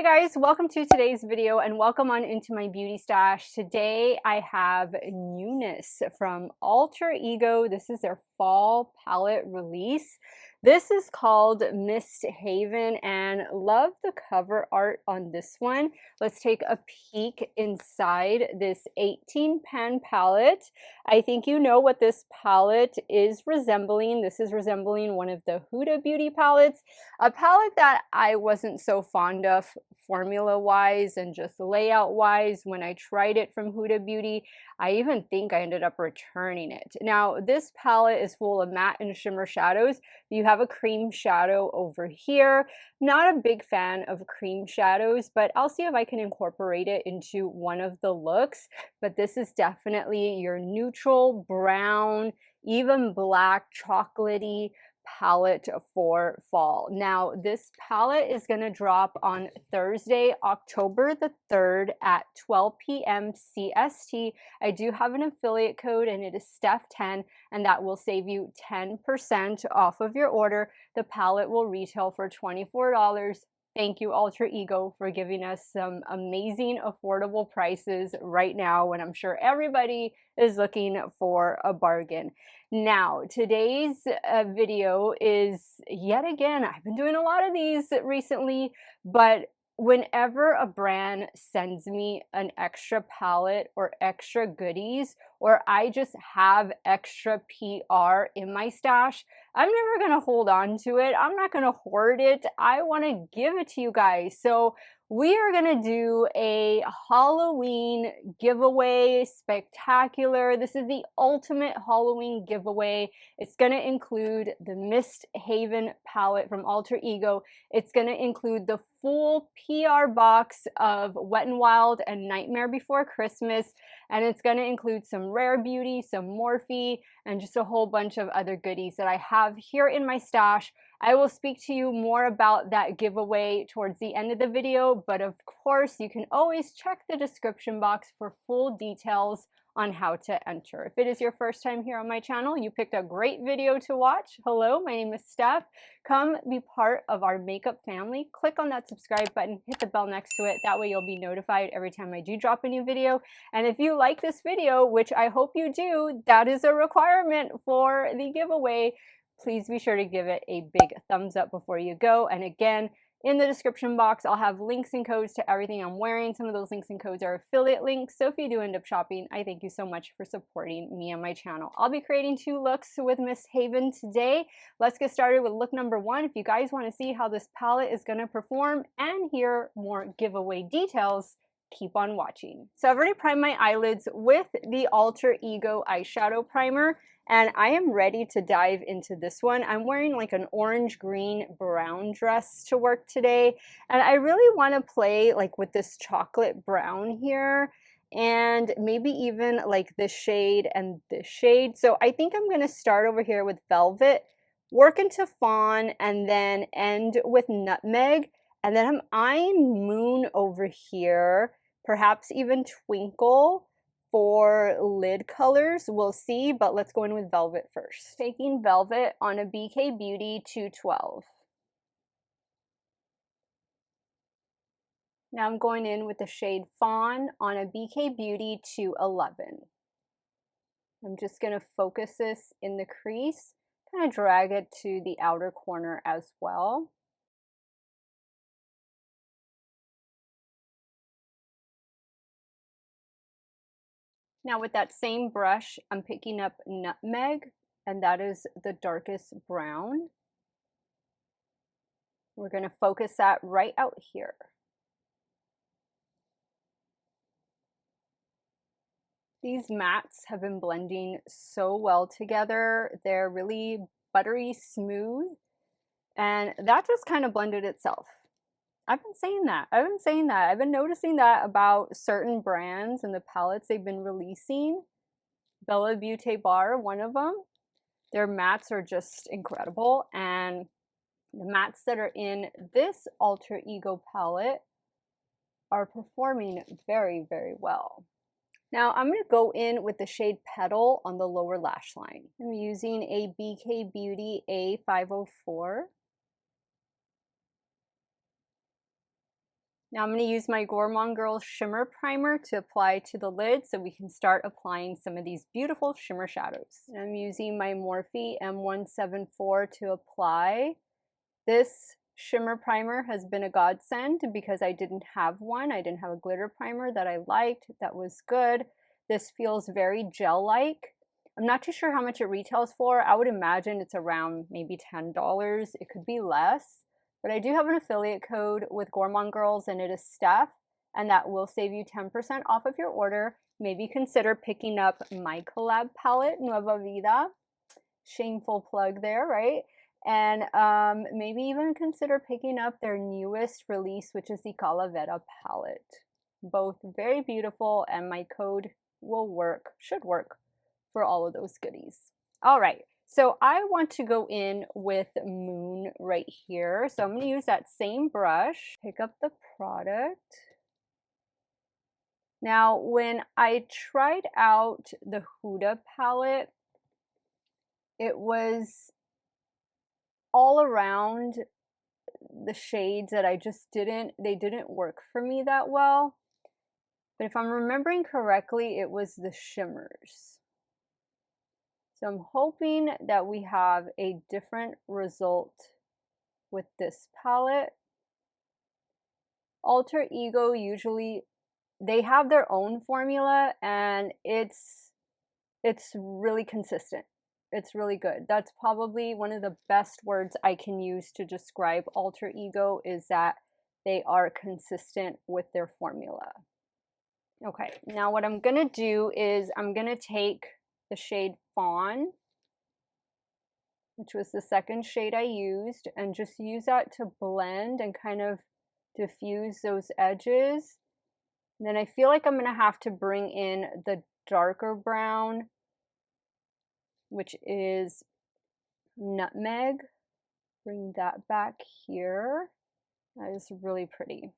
guys, welcome to today's video and welcome on into my beauty stash. Today I have newness from Alter Ego. This is their fall palette release. This is called Misthaven and love the cover art on this one. Let's take a peek inside this 18 pan palette. I think you know what this palette is resembling. This is resembling one of the Huda Beauty palettes, a palette that I wasn't so fond of formula wise and just layout wise when I tried it from Huda Beauty. I even think I ended up returning it. Now this palette is full of matte and shimmer shadows. You have a cream shadow over here. Not a big fan of cream shadows, but I'll see if I can incorporate it into one of the looks. But this is definitely your neutral brown, even black, chocolatey palette for fall. Now this palette is going to drop on Thursday, October the 3rd at 12 p.m. CST. I do have an affiliate code and it is Steff10, and that will save you 10% off of your order. The palette will retail for $24. Thank you, Alter Ego, for giving us some amazing affordable prices right now when I'm sure everybody is looking for a bargain. Now, today's video is yet again, I've been doing a lot of these recently, but whenever a brand sends me an extra palette or extra goodies, or I just have extra PR in my stash, I'm never going to hold on to it. I'm not going to hoard it. I want to give it to you guys. So we are going to do a Halloween giveaway spectacular. This is the ultimate Halloween giveaway. It's going to include the Misthaven palette from Alter Ego. It's going to include the full PR box of Wet n Wild and Nightmare Before Christmas. And it's going to include some Rare Beauty, some Morphe, and just a whole bunch of other goodies that I have here in my stash. I will speak to you more about that giveaway towards the end of the video, but of course you can always check the description box for full details on how to enter. If it is your first time here on my channel, you picked a great video to watch. Hello, my name is Steff. Come be part of our makeup family. Click on that subscribe button, hit the bell next to it. That way you'll be notified every time I do drop a new video. And if you like this video, which I hope you do, that is a requirement for the giveaway. Please be sure to give it a big thumbs up before you go. And again, in the description box, I'll have links and codes to everything I'm wearing. Some of those links and codes are affiliate links. So if you do end up shopping, I thank you so much for supporting me and my channel. I'll be creating 2 looks with Misthaven today. Let's get started with look number 1. If you guys want to see how this palette is going to perform and hear more giveaway details, keep on watching. So I've already primed my eyelids with the Alter Ego eyeshadow primer, and I am ready to dive into this one. I'm wearing like an orange, green, brown dress to work today, and I really want to play like with this chocolate brown here, and maybe even like this shade and this shade. So I think I'm going to start over here with Velvet, work into Fawn, and then end with Nutmeg. And then I'm eyeing Moon over here, perhaps even Twinkle for lid colors. We'll see, but let's go in with Velvet first. Taking Velvet on a BK Beauty 212. Now I'm going in with the shade Fawn on a BK Beauty 211. I'm just going to focus this in the crease, kind of drag it to the outer corner as well. Now with that same brush, I'm picking up Nutmeg, and that is the darkest brown. We're going to focus that right out here. These mattes have been blending so well together. They're really buttery smooth, and that just kind of blended itself. I've been saying that. I've been noticing that about certain brands and the palettes they've been releasing. Bella Beauty Bar, one of them. Their mattes are just incredible. And the mattes that are in this Alter Ego palette are performing very, very well. Now I'm going to go in with the shade Petal on the lower lash line. I'm using a BK Beauty A504. Now I'm going to use my Gourmand Girls Shimmer Primer to apply to the lid so we can start applying some of these beautiful shimmer shadows. And I'm using my Morphe M174 to apply. This shimmer primer has been a godsend because I didn't have one. I didn't have a glitter primer that I liked, that was good. This feels very gel-like. I'm not too sure how much it retails for. I would imagine it's around maybe $10. It could be less. But I do have an affiliate code with Gourmand Girls, and it is Steff, and that will save you 10% off of your order. Maybe consider picking up my collab palette, Nueva Vida. Shameful plug there, right? And maybe even consider picking up their newest release, which is the Calavera palette. Both very beautiful, and my code will work, should work for all of those goodies. All right. So I want to go in with Moon right here. So I'm going to use that same brush, pick up the product. Now, when I tried out the Huda palette, it was all around the shades that I just they didn't work for me that well. But if I'm remembering correctly, it was the shimmers. So I'm hoping that we have a different result with this palette. Alter Ego usually, they have their own formula, and it's really consistent. It's really good. That's probably one of the best words I can use to describe Alter Ego, is that they are consistent with their formula. Okay, now what I'm gonna do is I'm gonna take the shade Fawn, which was the second shade I used, and just use that to blend and kind of diffuse those edges. And then I feel like I'm going to have to bring in the darker brown, which is Nutmeg. Bring that back here. That is really pretty.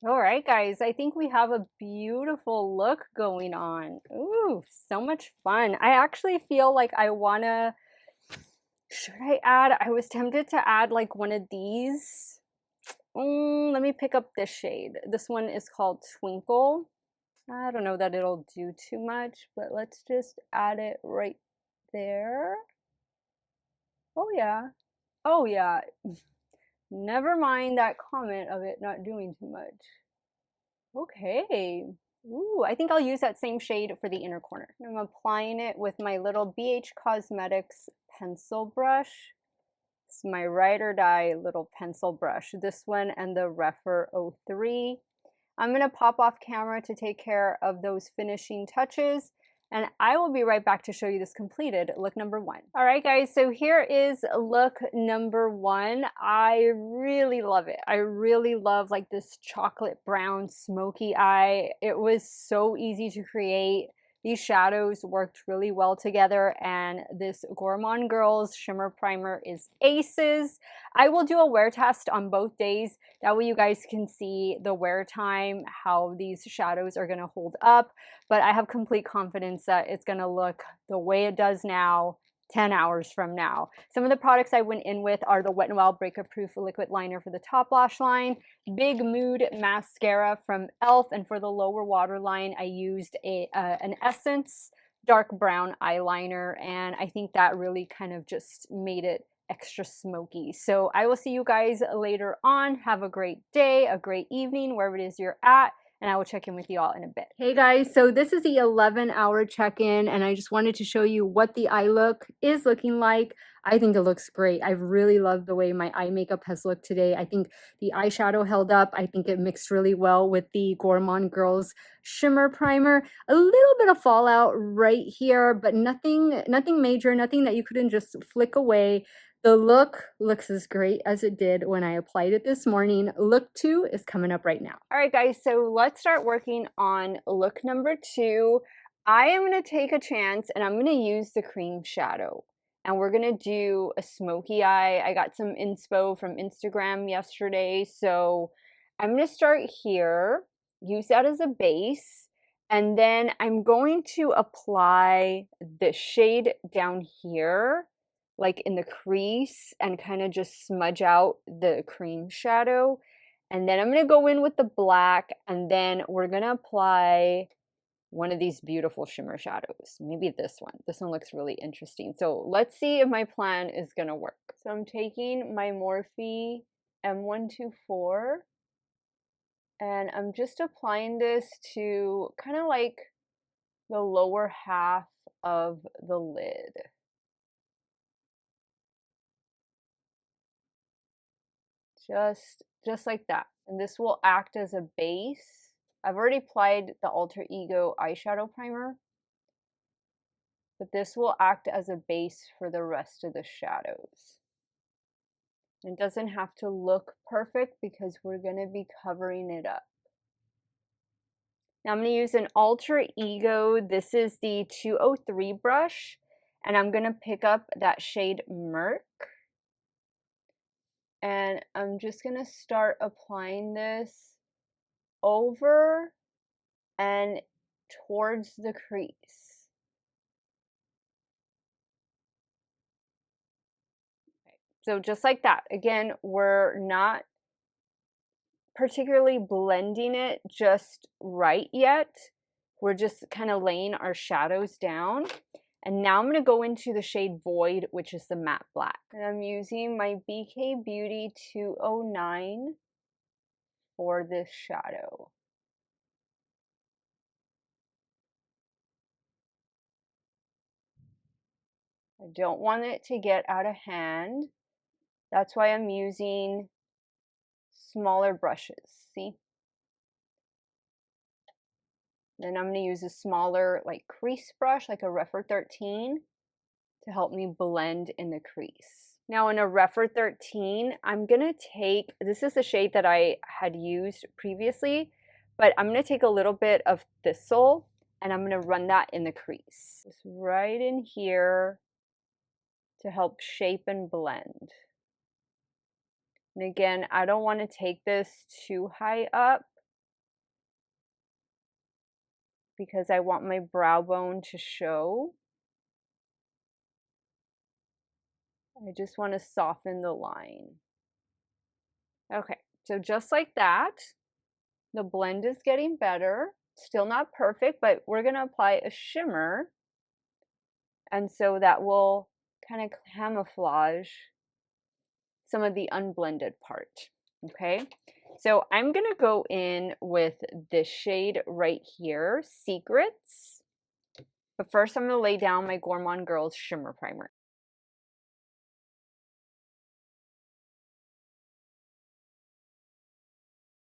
All right, guys, I think we have a beautiful look going on. Ooh, so much fun. I actually feel like I wanna, should I add, I was tempted to add like one of these. Let me pick up this shade. This one is called Twinkle. I don't know that it'll do too much, but let's just add it right there. Oh yeah, oh yeah. Never mind that comment of it not doing too much. Okay. Ooh, I think I'll use that same shade for the inner corner. I'm applying it with my little BH Cosmetics pencil brush. It's my ride or die little pencil brush. This one and the Refer 03. I'm going to pop off camera to take care of those finishing touches, and I will be right back to show you this completed look number 1. All right, guys, so here is look number 1. I really love it. I really love like this chocolate brown smoky eye. It was so easy to create. These shadows worked really well together, and this Gourmand Girls Shimmer Primer is aces. I will do a wear test on both days. That way you guys can see the wear time, how these shadows are going to hold up. But I have complete confidence that it's going to look the way it does now 10 hours from now. Some of the products I went in with are the Wet n Wild Breakup Proof Liquid Liner for the top lash line, Big Mood Mascara from e.l.f., and for the lower waterline, I used an Essence dark brown eyeliner, and I think that really kind of just made it extra smoky. So I will see you guys later on. Have a great day, a great evening, wherever it is you're at, and I will check in with you all in a bit. Hey guys, so this is the 11-hour check-in, and I just wanted to show you what the eye look is looking like. I think it looks great. I've really loved the way my eye makeup has looked today. I think the eyeshadow held up. I think it mixed really well with the Gourmand Girls Shimmer Primer. A little bit of fallout right here, but nothing major, nothing that you couldn't just flick away. The look looks as great as it did when I applied it this morning. Look 2 is coming up right now. All right, guys, so let's start working on look number 2. I am going to take a chance, and I'm going to use the cream shadow. And we're going to do a smoky eye. I got some inspo from Instagram yesterday, so I'm going to start here, use that as a base, and then I'm going to apply the shade down here like in the crease and kind of just smudge out the cream shadow. And then I'm going to go in with the black, and then we're going to apply one of these beautiful shimmer shadows. Maybe this one. This one looks really interesting. So let's see if my plan is going to work. So I'm taking my Morphe M124, and I'm just applying this to kind of like the lower half of the lid. Just like that. And this will act as a base. I've already applied the Alter Ego eyeshadow primer, but this will act as a base for the rest of the shadows. It doesn't have to look perfect because we're going to be covering it up. Now I'm going to use an Alter Ego. This is the 203 brush, and I'm going to pick up that shade Merc. And I'm just going to start applying this over and towards the crease. Okay. So just like that. Again, we're not particularly blending it just right yet. We're just kind of laying our shadows down. And now I'm going to go into the shade Void, which is the matte black. And I'm using my BK Beauty 209 for this shadow. I don't want it to get out of hand. That's why I'm using smaller brushes, see? Then I'm going to use a smaller like crease brush, like a Refer 13, to help me blend in the crease. Now in a Refer 13, I'm going to take, this is the shade that I had used previously, but I'm going to take a little bit of Thistle and I'm going to run that in the crease. Just right in here to help shape and blend. And again, I don't want to take this too high up because I want my brow bone to show. I just want to soften the line. Okay, so just like that, the blend is getting better. Still not perfect, but we're going to apply a shimmer. And so that will kind of camouflage some of the unblended part. Okay, so I'm going to go in with this shade right here, Secrets. But first I'm going to lay down my Gourmand Girls Shimmer Primer.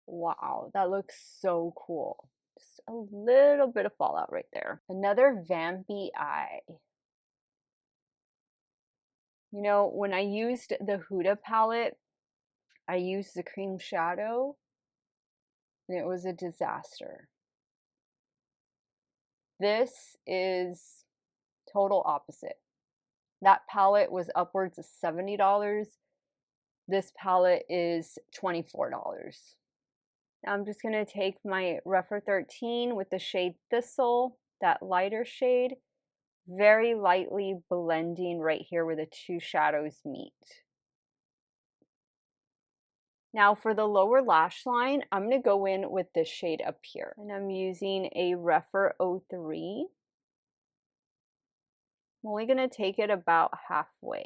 Wow, that looks so cool. Just a little bit of fallout right there. Another vampy eye. You know, when I used the Huda palette, I used the cream shadow, and it was a disaster. This is total opposite. That palette was upwards of $70. This palette is $24. Now I'm just going to take my Refer 13 with the shade Thistle, that lighter shade, very lightly blending right here where the two shadows meet. Now for the lower lash line, I'm going to go in with this shade up here. And I'm using a Refer 03. I'm only going to take it about halfway.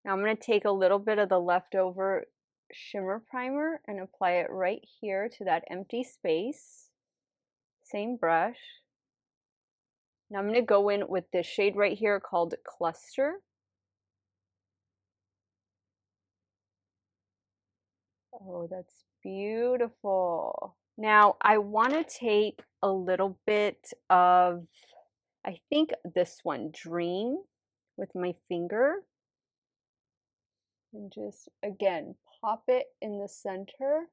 Now I'm going to take a little bit of the leftover shimmer primer and apply it right here to that empty space. Same brush. Now I'm going to go in with this shade right here called Cluster. Oh, that's beautiful. Now I want to take a little bit of, I think this one, Dream, with my finger. And just, again, pop it in the center.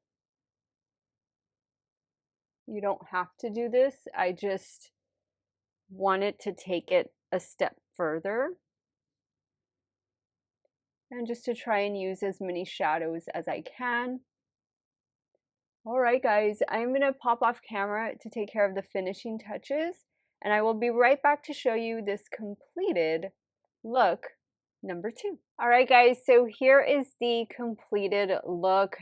You don't have to do this. I just wanted to take it a step further. And just to try and use as many shadows as I can. All right, guys, I'm going to pop off camera to take care of the finishing touches. and I will be right back to show you this completed look number 2. All right, guys, so here is the completed look.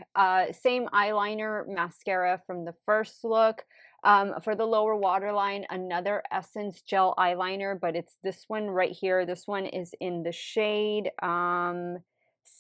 Same eyeliner, mascara from the first look. For the lower waterline, another Essence gel eyeliner, but it's this one right here. This one is in the shade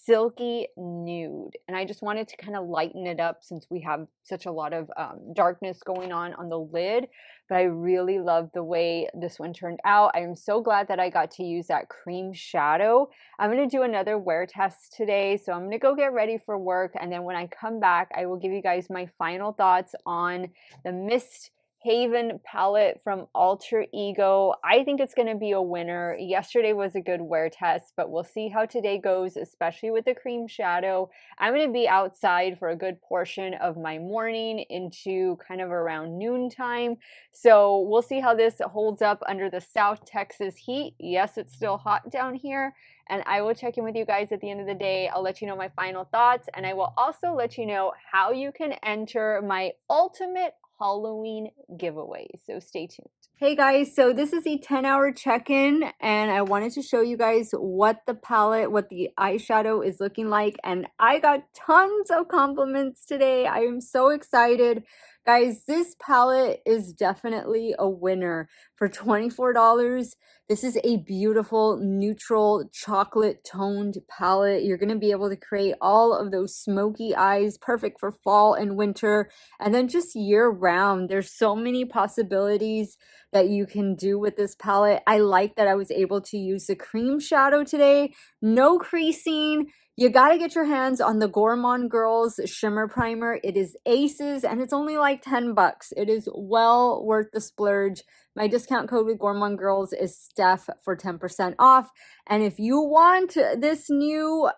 Silky Nude, and I just wanted to kind of lighten it up since we have such a lot of darkness going on the lid. But I really love the way this one turned out. I am so glad that I got to use that cream shadow. I'm going to do another wear test today, so I'm going to go get ready for work, and then when I come back, I will give you guys my final thoughts on the Misthaven palette from Alter Ego. I think it's going to be a winner. Yesterday was a good wear test, but we'll see how today goes, especially with the cream shadow. I'm going to be outside for a good portion of my morning into kind of around noontime. So we'll see how this holds up under the South Texas heat. Yes, it's still hot down here. And I will check in with you guys at the end of the day. I'll let you know my final thoughts, and I will also let you know how you can enter my ultimate Halloween giveaway. So stay tuned. Hey guys, so this is a 10-hour check-in, and I wanted to show you guys what the palette, what the eyeshadow is looking like, and I got tons of compliments today. I am so excited. Guys, this palette is definitely a winner. For $24, this is a beautiful neutral chocolate toned palette. You're going to be able to create all of those smoky eyes, perfect for fall and winter, and then just year round. There's so many possibilities that you can do with this palette. I like that I was able to use the cream shadow today. No creasing. You got to get your hands on the Gourmand Girls Shimmer Primer. It is Aces, and it's only like 10 bucks. It is well worth the splurge. My discount code with Gourmand Girls is Steff for 10% off. And if you want this new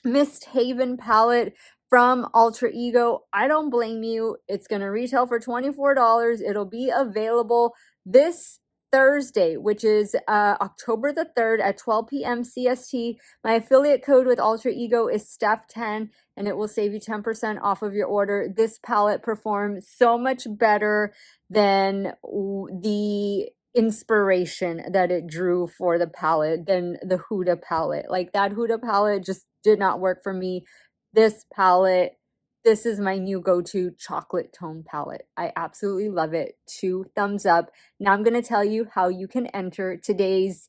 Misthaven palette from Alter Ego, I don't blame you. It's going to retail for $24. It'll be available this Thursday, which is October the 3rd at 12 p.m. CST. My affiliate code with Alter Ego is Steff10, and it will save you 10% off of your order. This palette performs so much better than the inspiration that it drew for the palette than the Huda palette. Like, that Huda palette just did not work for me. This palette, this is my new go-to chocolate tone palette. I absolutely love it. 2 thumbs up. Now I'm going to tell you how you can enter today's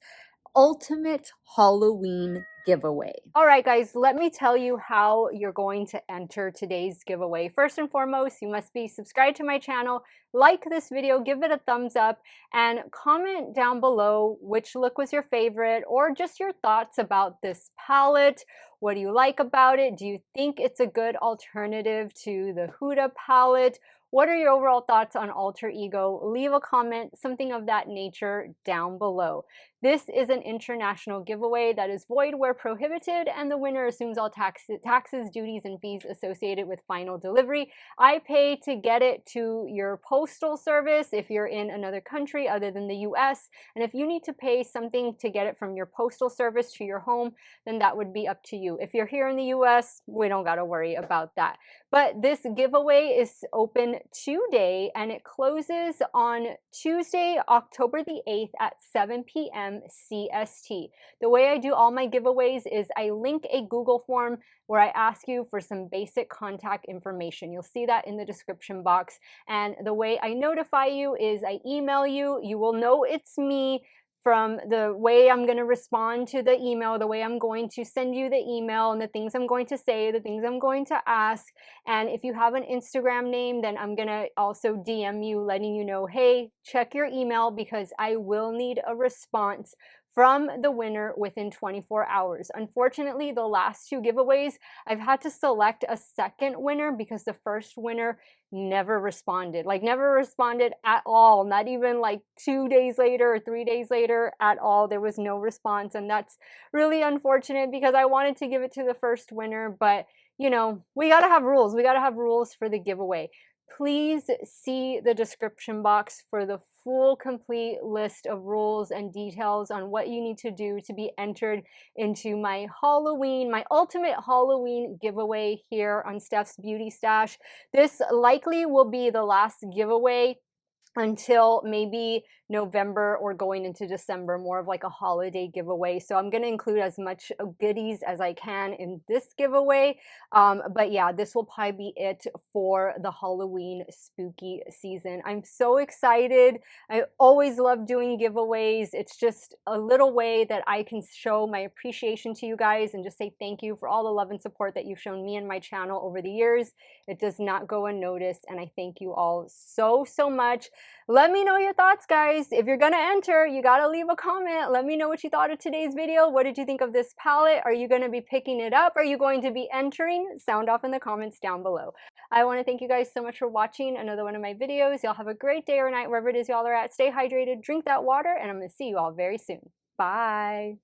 ultimate Halloween giveaway. All right, guys, let me tell you how you're going to enter today's giveaway. First and foremost, you must be subscribed to my channel, like this video, give it a thumbs up, and comment down below which look was your favorite or just your thoughts about this palette. What do you like about it? Do you think it's a good alternative to the Huda palette? What are your overall thoughts on Alter Ego? Leave a comment, something of that nature, down below. This is an international giveaway that is void where prohibited, and the winner assumes all taxes, duties, and fees associated with final delivery. I pay to get it to your postal service if you're in another country other than the US, and if you need to pay something to get it from your postal service to your home, then that would be up to you. If you're here in the US, we don't gotta worry about that. But this giveaway is open today, and it closes on Tuesday, October the 8th at 7 p.m. CST. The way I do all my giveaways is I link a Google form where I ask you for some basic contact information. You'll see that in the description box. And the way I notify you is I email you. You will know it's me from the way I'm going to respond to the email, the way I'm going to send you the email, and the things I'm going to say, the things I'm going to ask. And if you have an Instagram name, then I'm going to also DM you, letting you know, hey, check your email, because I will need a response from the winner within 24 hours. Unfortunately, the last 2 giveaways, I've had to select a second winner because the first winner never responded. Like, never responded at all. Not even like 2 days later or 3 days later at all. There was no response, and that's really unfortunate because I wanted to give it to the first winner, but you know, we gotta have rules. We gotta have rules for the giveaway. Please see the description box for the full complete list of rules and details on what you need to do to be entered into my Halloween, my ultimate Halloween giveaway here on Steff's Beauty Stash. This likely will be the last giveaway until maybe November or going into December, more of like a holiday giveaway. So I'm going to include as much goodies as I can in this giveaway. But yeah, this will probably be it for the Halloween spooky season. I'm so excited. I always love doing giveaways. It's just a little way that I can show my appreciation to you guys and just say thank you for all the love and support that you've shown me and my channel over the years. It does not go unnoticed, and I thank you all so, so much. Let me know your thoughts, guys. If you're gonna enter, you gotta leave a comment. Let me know what you thought of today's video. What did you think of this palette? Are you gonna be picking it up? Are you going to be entering? Sound off in the comments down below. I wanna thank you guys so much for watching another one of my videos. Y'all have a great day or night, wherever it is y'all are at. Stay hydrated, drink that water, and I'm gonna see you all very soon. Bye.